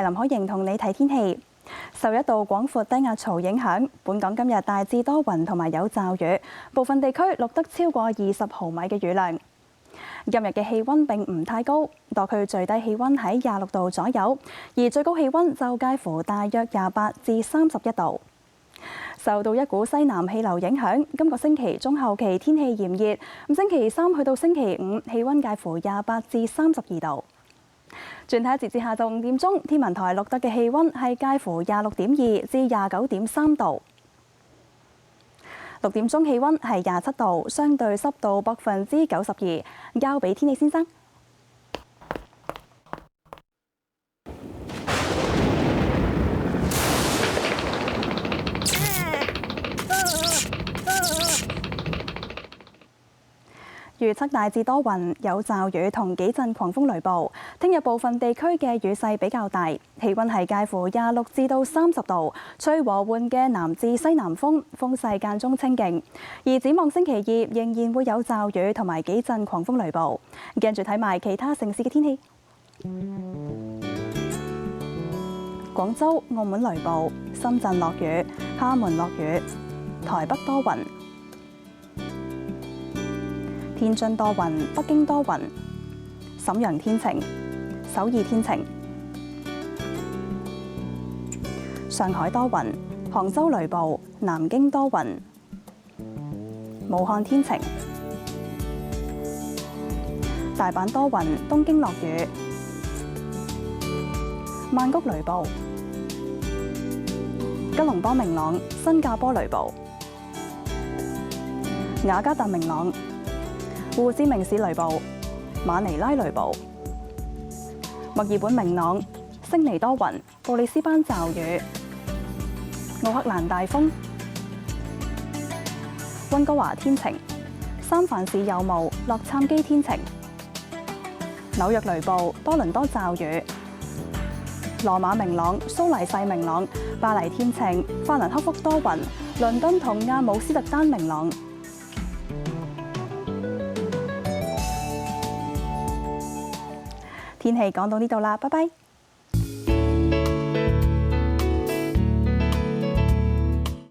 係林可瑩同你睇天氣。受一道廣闊低壓槽影響，本港今日大致多雲同埋有驟雨，部分地區錄得超過20毫米嘅雨量。今日嘅氣温並唔太高，多區最低氣温喺26度左右，而最高氣温就介乎大約28至31度。受到一股西南氣流影響，今個星期中後期天氣炎熱，星期3去到星期5氣温介乎28至32度。轉睇一節至下晝5點鐘，天文台錄得嘅氣温係介乎26.2至29.3度。6點鐘氣温係27度，相對濕度92%。交俾天氣先生。預測大致多雲，有驟雨同幾陣狂風雷暴。聽日部分地區嘅雨勢比較大，氣温係介乎26至到30度，吹和緩嘅南至西南風，風勢間中清勁。而展望星期2仍然會有驟雨同埋幾陣狂風雷暴。跟住睇埋其他城市嘅天氣。廣州、澳門雷暴，深圳落雨，廈門落雨，台北多雲。天津多雲，北京多雲，瀋陽天晴，首爾天晴，上海多雲，杭州雷暴，南京多雲，武漢天晴，大阪多雲，東京落雨，曼谷雷暴，吉隆坡明朗，新加坡雷暴，雅加達明朗。胡志明市雷暴，馬尼拉雷暴，墨爾本明朗，悉尼多雲，布里斯班驟雨，奧克蘭大風，溫哥華天晴，三藩市有霧，洛杉磯天晴，紐約雷暴，多倫多驟雨，羅馬明朗，蘇黎世明朗，巴黎天晴，法蘭克福多雲，倫敦同亞姆斯特丹明朗。天氣講到呢度啦，拜拜。